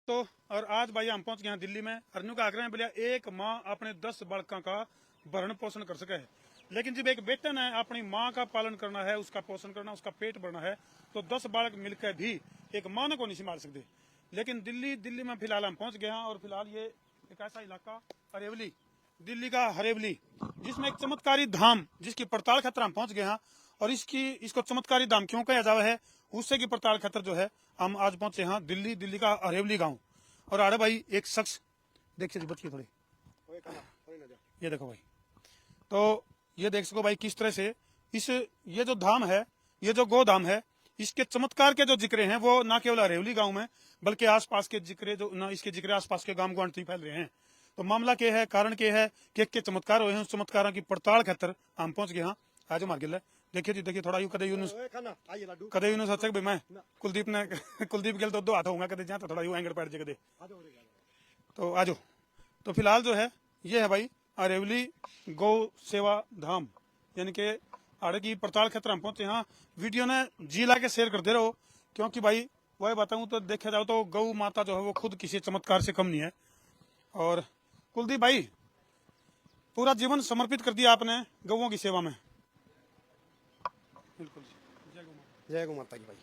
तो और आज भाई हम पहुंच गए हैं दिल्ली में। अर्नु का आग्रह है बोलिया एक माँ अपने 10 बालकों का भरण पोषण कर सके है, लेकिन जब एक बेटा ने अपनी माँ का पालन करना है, उसका पोषण करना, उसका पेट भरना है, तो 10 बालक मिलकर भी एक माँ को नहीं संभाल सकते। लेकिन दिल्ली में फिलहाल हम पहुंच गए हैं और फिलहाल ये एक ऐसा इलाका हरेवली, दिल्ली का हरेवली, जिसमें एक चमत्कारी धाम जिसकी पड़ताल खातर हम पहुंच गए हैं। और इसको चमत्कारी धाम क्यों कहा जावा है, उससे की पड़ताल खातर जो है हम आज पहुंचे हैं दिल्ली का हरेवली गांव। और आड़े भाई एक शख्स देखिए जी, बचिए थोड़ी, ये देखो भाई, तो ये देख सको भाई किस तरह से ये जो धाम है, ये जो गोधाम है, इसके चमत्कार के जो जिक्र हैं वो ना केवल हरेवली गांव में बल्कि आसपास के जिक्र जो ना इसके जिक्र आसपास के गांव गांव फैल रहे हैं। तो मामला क्या है, कारण क्या है कि के चमत्कार हुए हैं, उस चमत्कारों की पड़ताल खातर हम पहुंच गए। हाँ आज मार गिल देखिए जी, देखिए थोड़ा यू कदे यूनुस अच्छा भाई मैं कुलदीप गिल तो दो हाथ होगा कदे जहाँ तो थोड़ा यू एंगड़ पैर कदे तो आजो। तो फिलहाल जो है ये है भाई हरेवली गौ सेवा धाम, यानी कि आड़े की पड़ताल खातर हम पहुंचे। हाँ वीडियो ने जी ला के शेयर कर दे रहो, क्योंकि भाई वह बताऊं तो देखा जाओ तो गौ माता जो है वो खुद किसी चमत्कार से कम नहीं है। और कुलदीप भाई पूरा जीवन समर्पित कर दिया आपने गौओं की सेवा में। बिल्कुल, जय गौ माता की भाई।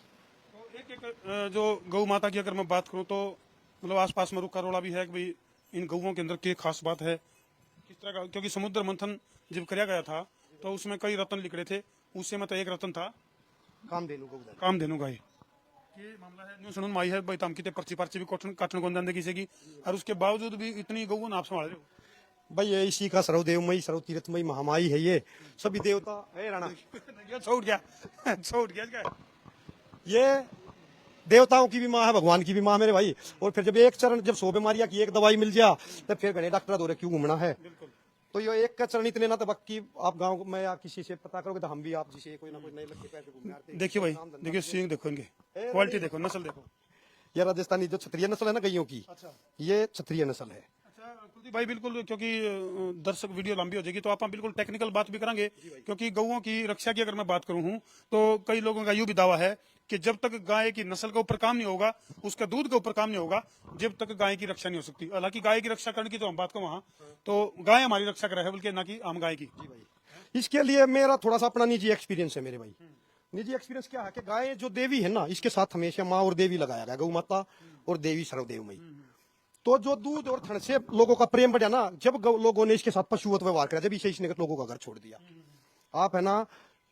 तो एक जो गौ माता की अगर मैं बात करूं तो मतलब आसपास में रुका रोड़ा भी है कि भाई इन गौओं के अंदर क्या खास बात है, किस तरह का, क्योंकि समुद्र मंथन जब कराया गया था तो उसमें कई रत्न निकले थे, उससे मतलब एक रत्न था कामधेनु गाय। ये मामला है न्यू सुनन माई है भाई, तम किते पर्ची भी काटन को अंदर किसी की, और उसके बावजूद भी इतनी गौ आप संभाल रहे हो भाई। ये इसी का सर्वदेवमयी सर्वतीर्थमयी महामाई है, ये सभी देवता है राणा छूट गया क्या? ये देवताओं की भी माँ है, भगवान की भी माँ मेरे भाई। और फिर जब एक चरण, जब 100 बीमारियां की एक दवाई मिल जा तब फिर घने डॉक्टर दौरे क्यों घूमना है। तो ये एक का चरण इतने ना, तो बाकी आप गांव में या किसी से पता करोगे तो हम भी आप जिसे कोई ना कोई नए लड़के पैसे घूमने आते हैं। देखिए भाई, देखिए सींग देखो, इनके क्वालिटी देखो, नस्ल देखो। ये राजस्थानी जो क्षत्रिय नस्ल है ना गायों की, ये क्षत्रिय नस्ल है। कुलदीप भाई बिल्कुल, क्योंकि दर्शक वीडियो लंबी हो जाएगी तो आप बिल्कुल टेक्निकल बात भी करेंगे, क्योंकि गौओं की रक्षा की अगर मैं बात करूं हूं तो कई लोगों का यूं भी दावा है कि जब तक गाय की नस्ल के ऊपर काम नहीं होगा, उसका दूध के ऊपर काम नहीं होगा, जब तक गाय की रक्षा नहीं हो सकती। हालांकि गाय की रक्षा करने की जो हम बात करूं वहां, तो गाय हमारी रक्षा कर रहा है बल्कि ना कि हम गाय की। इसके लिए मेरा थोड़ा सा अपना निजी एक्सपीरियंस है मेरे भाई। निजी एक्सपीरियंस क्या है कि गाय जो देवी है ना, इसके साथ हमेशा माँ और देवी लगाया गया, गौ माता और देवी सर्वदेवमयी। तो जो दूध और थन से लोगों का प्रेम बढ़ा ना, जब लोगों ने इसके साथ पशुवत व्यवहार किया, जब इसे इसने लोगों का घर छोड़ दिया। आप है ना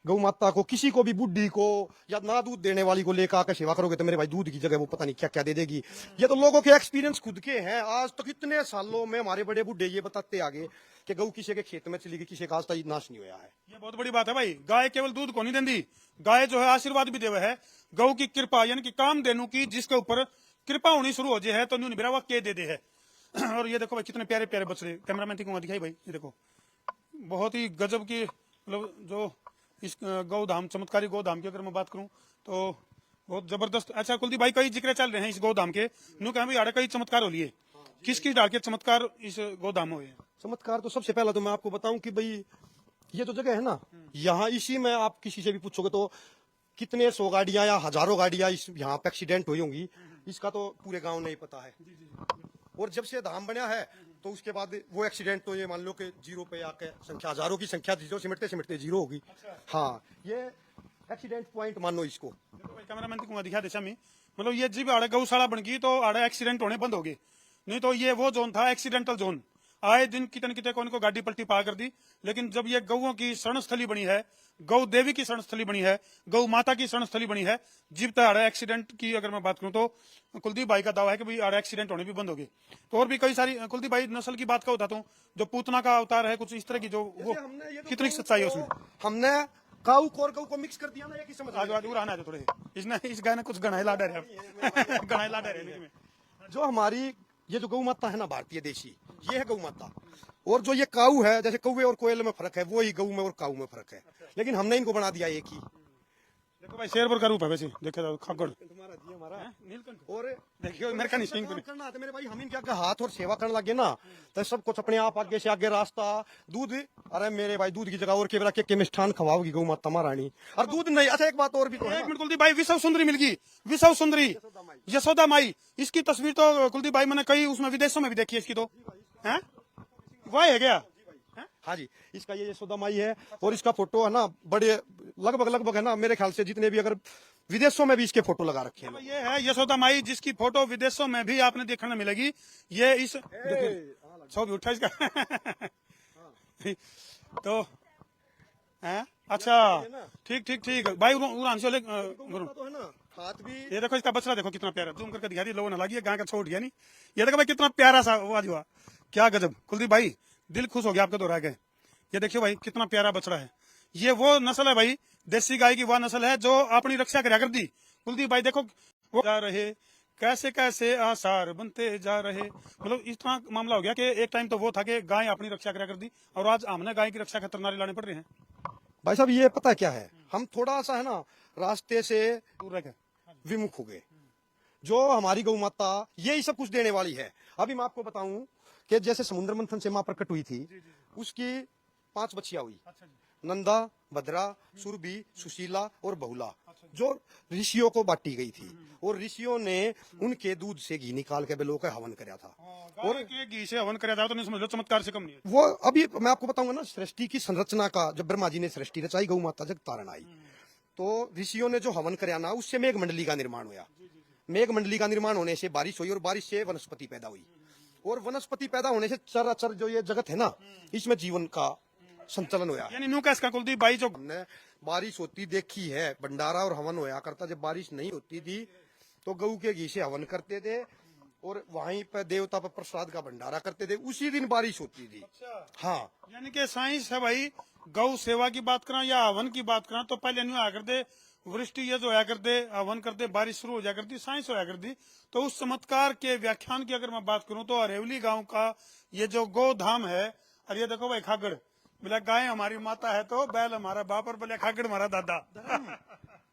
गौ माता को, किसी को भी, बुढ़ी को या ना दूध देने वाली को लेकर आकर सेवा करोगे तो मेरे भाई दूध की जगह वो पता नहीं क्या क्या दे देगी। ये तो लोगों के एक्सपीरियंस खुद के हैं। आज तक इतने सालों में हमारे बड़े बुढ़े ये बताते आगे कि गौ किसी के खेत में चली गई, किसी का आज तक नाश नहीं हुआ है। ये बहुत बड़ी बात है भाई। गाय केवल दूध को नहीं देती, गाय जो है आशीर्वाद भी देवे है। गौ की कृपा यानी कि काम देनु की, जिसके ऊपर कृपा होनी शुरू हो जाए है तो न्यू निबरा के दे है। और ये देखो भाई कितने प्यारे प्यारे बछड़े, कैमरामैन को दिखाई भाई, ये देखो बहुत ही गजब की, मतलब जो इस गौधाम, चमत्कारी गौधाम की अगर मैं बात करूं तो बहुत जबरदस्त। अच्छा कुलदीप भाई, कई जिक्र चल रहे हैं इस गौधाम के, न्यू कहा भाई आड़े कई चमत्कार हो लिए, किस डाल के चमत्कार इस गौधाम में हुए हैं? चमत्कार तो सबसे पहला तो मैं आपको बताऊं कि भाई ये जो जगह है ना, यहाँ इसी में आप किसी से भी पूछोगे तो कितने 100 गाड़ियां या हजारों गाड़ियां इस यहाँ पे एक्सीडेंट हुई होंगी, इसका तो पूरे गांव नहीं पता है। और जब से धाम बना है तो उसके बाद वो एक्सीडेंट तो ये मान लो कि जीरो पे आके संख्या, हजारों की संख्या जीरो सिमटते सिमटते जीरो होगी। हाँ, ये एक्सीडेंट पॉइंट मानो इसको। कैमरामैन को दिखा देसा में, मतलब ये जब आड़े गौशाला बन गई तो आड़े एक्सीडेंट होने बंद हो गए, नहीं तो ये वो जोन था एक्सीडेंटल जोन। आए दिन कितने कितने को गाड़ी पलटी पा कर दी। लेकिन जब ये गौओं की शरण स्थली बनी है, गौ देवी की शरण स्थली बनी है, गौ माता की शरण स्थली बनी है, जिब तक आड़े एक्सीडेंट की अगर मैं बात करूं तो कुलदीप भाई का दावा है कि भाई आड़े एक्सीडेंट होने भी बंद हो गए। तो और भी कई सारी, कुलदीप भाई नस्ल की बात का बताता हूँ, जो पूतना का अवतार है कुछ इस तरह की, जो वो कितनी सच्चाई है उसमें। हमने काऊ और गऊ को मिक्स कर दिया ना, ये समझ आज रहना है थोड़े, इसने इस गाय ने कुछ गणाए ला डरे गणाए ला डरे। जो हमारी ये जो गौ माता है ना भारतीय देशी, ये है गौ माता। और जो ये काऊ है, जैसे कौवे और कोयल में फर्क है, वो ही गऊ में और काऊ में फर्क है, लेकिन हमने इनको बना दिया एक ही। देखो भाई शेरपुर का रूप है वैसे देखा जाओ खागड़ तुम्हारा जी हमारा नीलकंठ और देखियो मेरे का नहीं सिंह काम करना है तो मेरे भाई हम इनके आगे हाथ और सेवा करने लगे ना तो सब कुछ अपने आप आगे से आगे रास्ता दूध। अरे मेरे भाई दूध की जगह और केवरा के मिष्ठान खवाओगी गौ माता महारानी और दूध नहीं। अच्छा एक बात और भी तो है एक मिनट कुलदीप भाई विश्व सुंदरी मिल गई विश्व सुंदरी यशोदा माई। इसकी तस्वीर तो कुलदीप भाई मैंने कई उसमें विदेशों में भी देखी है इसकी तो है वह है क्या हाँ जी इसका ये यशोदा माई है और इसका फोटो है ना बड़े लगभग है ना मेरे ख्याल से जितने भी अगर विदेशों में भी इसके फोटो लगा रखे हैं। ये है यशोदा माई जिसकी फोटो विदेशों में भी आपने देखने मिलेगी। ये इस सौ भी उठा इसका तो है अच्छा ठीक ठीक ठीक भाई उड़ान से तो है ना हाथ भी ये देखो इसका बछड़ा देखो कितना प्यारा जूम करके दिखा दी लोगों ने लगी गाय का छोड़ गया नहीं। ये देखो भाई कितना प्यारा सा आवाज हुआ क्या गजब कुलदीप भाई दिल खुश हो गया आपके दोहरा गए। ये देखियो भाई कितना प्यारा बछड़ा है। ये वो नस्ल है भाई देसी गाय की वह नस्ल है जो अपनी रक्षा करा कर दी। कुलदीप भाई देखो वो जा रहे कैसे कैसे आसार बनते जा रहे मतलब इतना मामला हो गया कि एक टाइम तो वो था कि गाय अपनी रक्षा करा कर दी और आज हमने गाय की रक्षा खातर नारे लाने पड़ रहे हैं। भाई साहब ये पता क्या है हम थोड़ा सा है ना रास्ते से दूर रह विमुख हो गए। जो हमारी गौ माता यही सब कुछ देने वाली है। अभी मैं आपको बताऊं कि जैसे समुद्र मंथन से मां प्रकट हुई थी उसकी 5 बच्चियां हुई नंदा भद्रा सुरभि सुशीला और बहुला जो ऋषियों को बांटी गई थी और ऋषियों ने उनके दूध से घी निकाल के बेलों का हवन कराया था। और घी से हवन कराया था तो नहीं समझ लो चमत्कार से कम नहीं है। वो अभी मैं आपको बताऊंगा ना सृष्टि की संरचना का जब ब्रह्मा जी ने सृष्टि रचाई गौ माता जग तारण आई तो ऋषियों ने जो हवन कराया ना उससे मेघ मंडली का निर्माण हुआ। मेघ मंडली का निर्माण होने से बारिश हुई और बारिश से वनस्पति पैदा हुई और वनस्पति पैदा होने से चराचर जो ये जगत है ना इसमें जीवन का संचलन हुआ। यानी नू का इसका कुलदीप भाई जो हमने बारिश होती देखी है भंडारा और हवन होया करता। जब बारिश नहीं होती थी तो गऊ के घी से हवन करते थे और वहीं पर देवता पर प्रसाद का भंडारा करते थे उसी दिन बारिश होती थी। हाँ यानी कि साइंस है भाई गौ सेवा की बात करा या हवन की बात करा तो पहले नहीं आया करते वृष्टि ये जो होया करते हवन करते बारिश शुरू हो जाया करती साइंस होया करती। तो उस चमत्कार के व्याख्यान की अगर मैं बात करूं तो अरेवली गांव का ये जो गौ धाम है और ये देखो भाई खागड़ बोला गाय हमारी माता है तो बैल हमारा बाप और बोले खागड़ हमारा दादा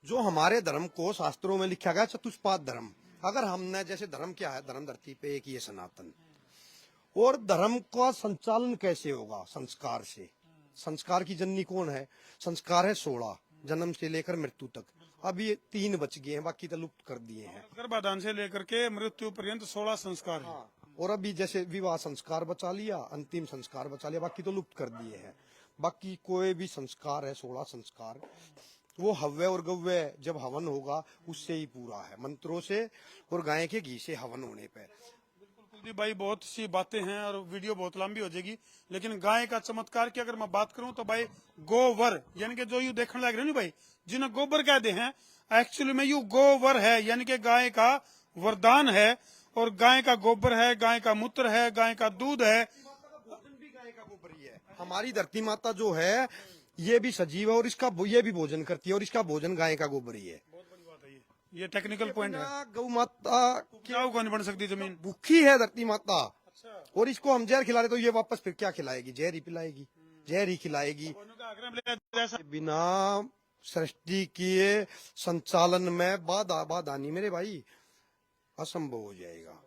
जो हमारे धर्म को शास्त्रों में लिखा गया चतुष्पाद धर्म। अगर हमने जैसे धर्म क्या है धर्म धरती पे एक ही है सनातन और धर्म का संचालन कैसे होगा संस्कार से। संस्कार की जननी कौन है संस्कार है 16 जन्म से लेकर मृत्यु तक। अब ये 3 बच गए हैं बाकी तो लुप्त कर दिए हैं। गर्भाधान से लेकर के मृत्यु पर्यंत 16 संस्कार है। और अभी जैसे विवाह संस्कार बचा लिया अंतिम संस्कार बचा लिया बाकी तो लुप्त कर दिए हैं। बाकी कोई भी संस्कार है 16 संस्कार वो हव्य और गव्य जब हवन होगा उससे ही पूरा है मंत्रों से और गाय के घी से हवन होने पे। कुलदीप भाई बहुत सी बातें हैं और वीडियो बहुत लंबी हो जाएगी लेकिन गाय का चमत्कार की अगर मैं बात करूं तो भाई गोवर यानी कि जो यू देखने लग रहे हैं भाई जिन्हें गोबर कहते हैं एक्चुअली में यू गोवर है यानी कि गाय का वरदान है और गाय का गोबर है गाय का मूत्र है गाय का दूध है। भोजन भी गाय का गोबर ही है। हमारी धरती माता जो है ये भी सजीव है और इसका ये भी भोजन करती है और इसका भोजन गाय का गोबर ही है। बहुत बड़ी बात है ये टेक्निकल पॉइंट है। गौ माता क्या को नहीं बन सकती जमीन भूखी है धरती माता और इसको हम जहर खिला रहे तो ये वापस फिर क्या खिलाएगी जहर ही पिलाएगी जहर ही खिलाएगी। बिना सृष्टि किए संचालन में बाधा नहीं मेरे भाई असंभव हो जाएगा।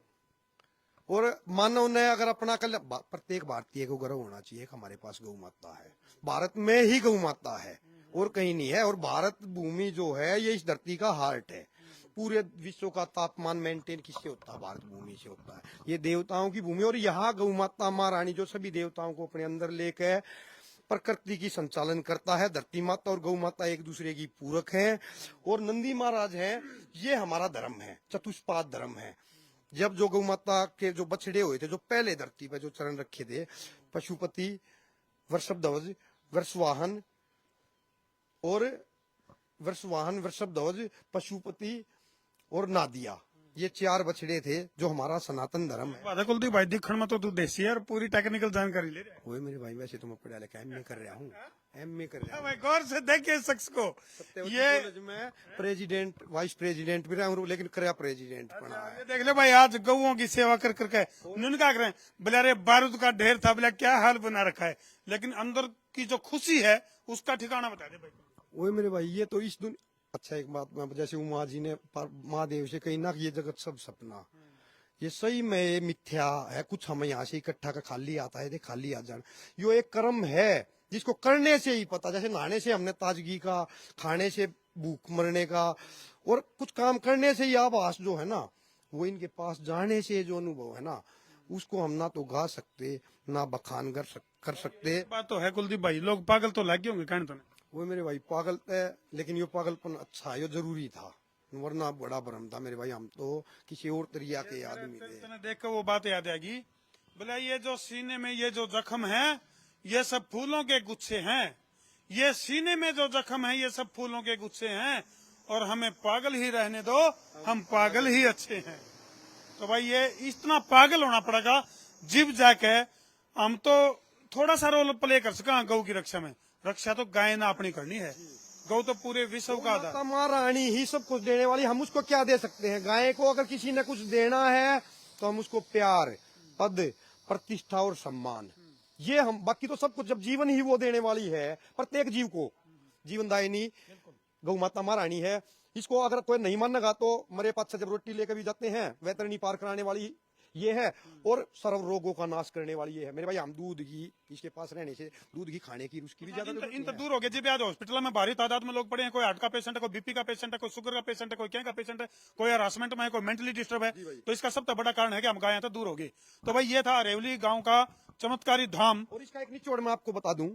और मानव ने अगर अपना कल्याण प्रत्येक भारतीय को गर्व होना चाहिए कि हमारे पास गौ माता है। भारत में ही गौ माता है और कहीं नहीं है। और भारत भूमि जो है ये इस धरती का हार्ट है। पूरे विश्व का तापमान मेंटेन किससे होता है भारत भूमि से होता है। ये देवताओं की भूमि और यहाँ गौ माता महारानी जो सभी देवताओं को अपने अंदर लेकर प्रकृति की संचालन करता है। धरती माता और गौ माता एक दूसरे की पूरक हैं और नंदी महाराज हैं ये हमारा धर्म है चतुष्पाद धर्म है। जब जो गौ माता के जो बछड़े हुए थे जो पहले धरती पर जो चरण रखे थे पशुपति वृषभध्वज वृषवाहन और वृषभध्वज पशुपति और नादिया ये 4 बछड़े थे जो हमारा सनातन धर्म है। कुलदीप भाई दिखण में तो तू देसी है और पूरी टेक्निकल जानकारी ले रहा है। वो मेरे भाई वैसे तो मैं पढ़ा लिखा एमए कर रहा हूँ एमए कर रहा हूँ। भाई गौर से देखिए इस शख्स को ये मैं प्रेसिडेंट वाइस प्रेसिडेंट भी रहा हूँ लेकिन कराया प्रेसिडेंट बना है। ये देख ले भाई आज गौओं की सेवा कर करके उन्होंने क्या कर रहे हैं बोले अरे बारूद का ढेर था बोले क्या हाल बना रखा है लेकिन अंदर की जो खुशी है उसका ठिकाना बता दे भाई। वो मेरे भाई ये तो अच्छा एक बात मैं जैसे उमा जी ने महादेव से कही ना कि ये जगत सब सपना, ये सही में ये मिथ्या है। कुछ हमें यहाँ से इकट्ठा का खाली आता है, खाली आ जाना यो एक कर्म है जिसको करने से ही पता। जैसे नहाने से हमने ताजगी का, खाने से भूख मरने का, और कुछ काम करने से ही आभास जो है ना, वो इनके पास जाने से जो अनुभव है ना, उसको हम ना तो गा सकते ना बखान कर सकते। बात तो है कुलदीप भाई, लोग पागल तो लग गए होंगे कहने तो नहीं। वो मेरे भाई पागल है, लेकिन ये पागलपन अच्छा है, ये जरूरी था, वरना बड़ा भ्रम था मेरे भाई। हम तो किसी और तरीका के आदमी थे। तने देख कर वो बात याद आएगी, बोला ये जो सीने में ये जो जख्म है ये सब फूलों के गुच्छे हैं, ये सीने में जो जख्म है ये सब फूलों के गुच्छे हैं, और हमें पागल ही रहने दो, हम पागल ही अच्छे हैं। तो भाई ये इतना पागल होना पड़ेगा जीव जाके हम तो थोड़ा सा रोल प्ले कर सका गौ की रक्षा में। रक्षा तो गाय ना अपनी करनी है, गौ तो पूरे विश्व का आधार। माता महारानी ही सब कुछ देने वाली, हम उसको क्या दे सकते हैं? गाय को अगर किसी ने कुछ देना है तो हम उसको प्यार, पद, प्रतिष्ठा और सम्मान, ये हम, बाकी तो सब कुछ, जब जीवन ही वो देने वाली है प्रत्येक जीव को, जीवनदायिनी गौ माता महारानी है। इसको अगर कोई नहीं मानेगा तो मरे पात से जब रोटी लेकर भी जाते हैं, वैतरणी पार कराने वाली ये है, और सर्व रोगों का नाश करने वाली ये है। मेरे भाई हम दूध घी इसके पास रहने से दूध घी खाने की उसकी भी ज्यादा इन तो दूर हो गए जी। आज हॉस्पिटल में भारी तादाद में लोग पड़े हैं, कोई हार्ट का पेशेंट है, कोई बीपी का पेशेंट है, कोई शुगर का पेशेंट है, कोई क्या का पेशेंट है, कोई हरासमेंट में है, कोई मेंटली डिस्टर्ब है। तो इसका सबसे बड़ा कारण है कि हम गाय तो दूर हो गए। तो भाई ये था अरेवली गाँव का चमत्कारी धाम। और इसका एक निचोड़ मैं आपको बता दूं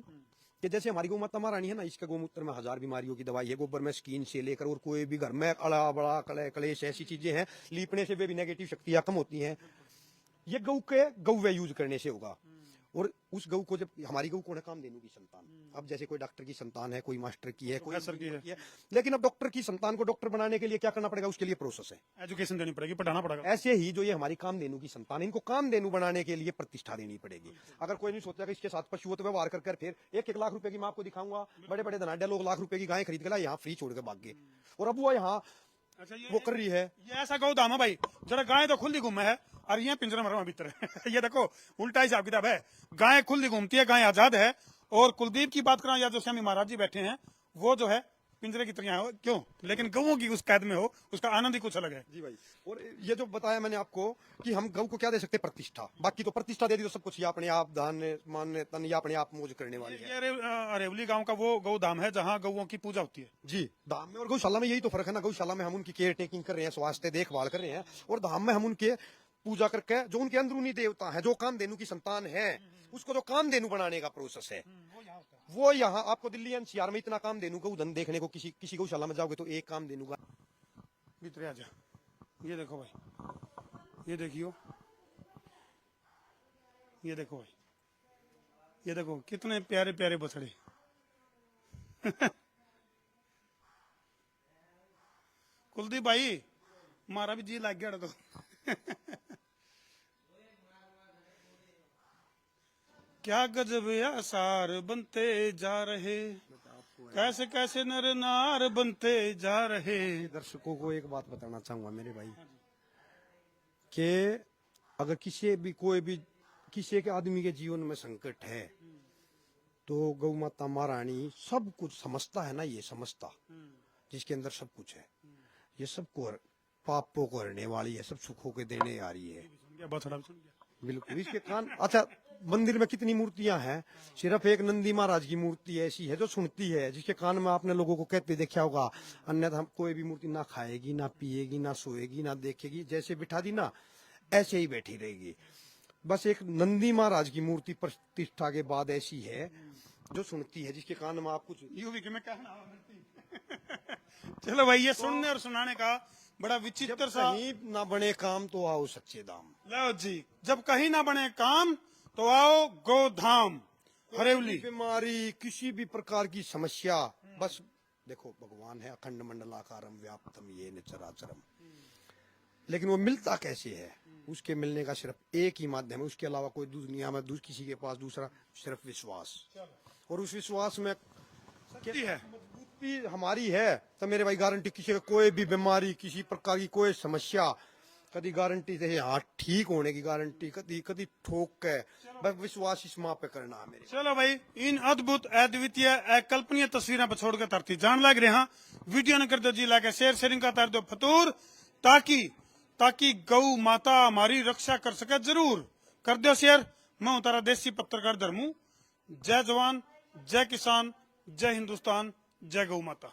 कि जैसे हमारी गौ माता महारानी है ना, इसके गोमूत्र में 1000 बीमारियों की दवाई है, गोबर में स्किन से लेकर, और कोई भी घर में अड़ा बड़ा कलेश ऐसी चीजें हैं लीपने से भी नेगेटिव शक्तियां कम होती हैं। ये गौ यूज करने से होगा। और उस गौ को, जब हमारी गौ कौन है? कामधेनु की संतान। अब जैसे कोई डॉक्टर की संतान है, कोई मास्टर की है, कोई प्रोफेसर की है, लेकिन अब डॉक्टर की संतान को डॉक्टर बनाने के लिए क्या करना पड़ेगा? उसके लिए प्रोसेस है, एजुकेशन देनी पड़ेगी, पढ़ाना पड़ेगा। ऐसे ही जो ये हमारी कामधेनु की संतान है, इनको कामधेनु बनाने के लिए प्रतिष्ठा देनी पड़ेगी। अगर कोई नहीं सोचा कि इसके साथ पशुओं व्यवहार कर फिर 1-1 लाख रुपए की मैं आपको दिखाऊंगा, बड़े बड़े धनाढ़ लोग लाख रुपए की गाय खरीद कर यहाँ फ्री छोड़ के भाग गए, और अब वो यहाँ अच्छा वो कर रही है। ये ऐसा गौ धाम है भाई, जरा गाय तो खुली घूमे है और ये पिंजरे में भीतर है। ये देखो उल्टा हिसाब किताब है, गाय खुली घूमती है, गाय आजाद है। और कुलदीप की बात करा या जो स्वामी महाराज जी बैठे हैं, वो जो है पिंजरे की तरह हो क्यों, लेकिन गौओं की उस कैद में हो, उसका आनंद ही कुछ अलग है। जी भाई, और ये जो बताया मैंने आपको कि हम गौ को क्या दे सकते? प्रतिष्ठा। बाकी तो प्रतिष्ठा दे दी तो सब कुछ ये अपने आप दान मान तन या अपने आप मौज करने वाली है। ये अरेवली गांव का वो गौ धाम है जहाँ गौओं की पूजा होती है। जी, धाम में और गौशाला में यही तो फर्क है ना। गौशाला में हम उनकी केयर टेकिंग कर रहे हैं, स्वास्थ्य देखभाल कर रहे हैं, और धाम में हम उनके पूजा करके जो उनके अंदरूनी देवता है, जो कामधेनु की संतान है, उसको जो कामधेनु बनाने का प्रोसेस है, वो यहाँ आपको दिल्ली एनसीआर में इतना कामधेनु का उदन देखने को, किसी गौशाला में जाओगे तो एक कामधेनु का। भीतर आ जा, ये देखो भाई, ये देखियो, ये देखो भाई, ये देखो कितने प्यारे प्यारे बछड़े। कुलदीप भाई मारा भी जी लग गया तो। क्या गजब आसार बनते जा रहे, कैसे कैसे नर नार बनते जा रहे। दर्शकों को एक बात बताना चाहूंगा मेरे भाई, कि अगर किसी के आदमी के जीवन में संकट है तो गौ माता महारानी सब कुछ समझता है ना, ये समझता जिसके अंदर सब कुछ है, ये सबको पापों को हरने वाली है, सब सुखों के देने आ रही है। बिल्कुल इसके कान। अच्छा, मंदिर में कितनी मूर्तियां हैं, सिर्फ एक नंदी महाराज की मूर्ति ऐसी है जो सुनती है, जिसके कान में आपने लोगों को कहते देखा होगा, अन्यथा हम कोई भी मूर्ति ना खाएगी, ना पिएगी, ना सोएगी, ना देखेगी, जैसे बिठा दी ना ऐसे ही बैठी रहेगी। बस एक नंदी महाराज की मूर्ति प्रतिष्ठा के बाद ऐसी है जो सुनती है, जिसके कान में आप कुछ में कहना। चलो भाई, ये सुनने और सुनाने का बड़ा विचित्र सा। कहीं ना बने काम तो आओ सच्चे दाम। लो जी, जब कहीं ना बने काम तो आओ गोधाम हरेवली। बीमारी, किसी भी प्रकार की समस्या, बस देखो भगवान है अखंड मंडलाकारम व्याप्तम येन चराचरम, लेकिन वो मिलता कैसे है? उसके मिलने का सिर्फ एक ही माध्यम है, उसके अलावा कोई दुनिया में किसी के पास दूसरा, सिर्फ विश्वास। और उस विश्वास में है मजबूती हमारी है तो मेरे भाई गारंटी, किसी का कोई भी बीमारी, किसी प्रकार की कोई समस्या कदी गारंटी से हाँ ठीक होने की गारंटी, कदी कदी ठोक है, बस विश्वास इस माँ पे करना है मेरे। चलो भाई, इन अद्भुत अद्वितीय अकल्पनीय तस्वीरें पर छोड़कर धरती जान लग रहे हैं। वीडियो ने कर दो जी लाके शेयर, शेयरिंग का कर दो फतूर, ताकि गौ माता हमारी रक्षा कर सके। जरूर कर दो शेयर। मैं हूं तारा देसी पत्रकार धर्मू। जय जवान, जय किसान, जय हिंदुस्तान, जय गौ माता।